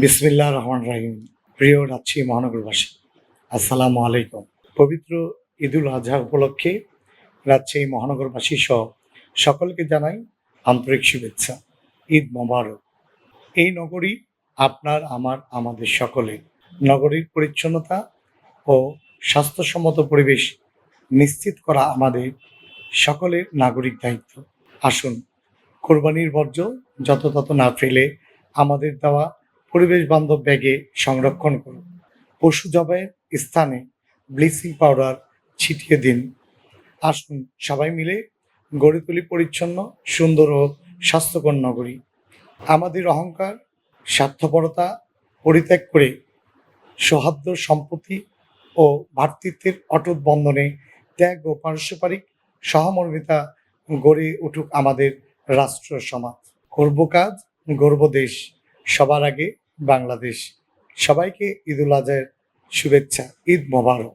বিসমিল্লাহির রহমানির রহিম। প্রিয় রাজশাহী মহানগরবাসী, আসসালামু আলাইকুম। পবিত্র ঈদুল আজহা উপলক্ষে রাজশাহী মহানগরবাসী সহ সকলকে জানাই আন্তরিক শুভেচ্ছা। ঈদ মোবারক। এই নগরী আপনার, আমাদের সকলের। নগরীর পরিচ্ছন্নতা ও স্বাস্থ্যসম্মত পরিবেশ নিশ্চিত করা আমাদের সকলের নাগরিক দায়িত্ব। আসুন, কোরবানির বর্জ্য যথাযথ না ফেলে আমাদের দেওয়া পরিবেশ বান্ধব ব্যাগে সংরক্ষণ করুন। পশু জবাইয়ের স্থানে ব্লিচিং পাউডার ছিটিয়ে দিন। আসুন সবাই মিলে গড়ে তুলি পরিচ্ছন্ন, সুন্দর ও স্বাস্থ্যকর নগরী। আমাদের অহংকার, স্বার্থপরতা পরিত্যাগ করে সৌহার্দ্য, সম্পত্তি ও ভ্রাতৃত্বের অটুট বন্ধনে ত্যাগ ও পারস্পরিক সহমর্মিতা গড়ে উঠুক আমাদের রাষ্ট্র সমাজ। করব কাজ, গর্ব দেশ, সবার আগে বাংলাদেশ। সবাইকে ঈদুল আজহার শুভেচ্ছা। ঈদ মোবারক।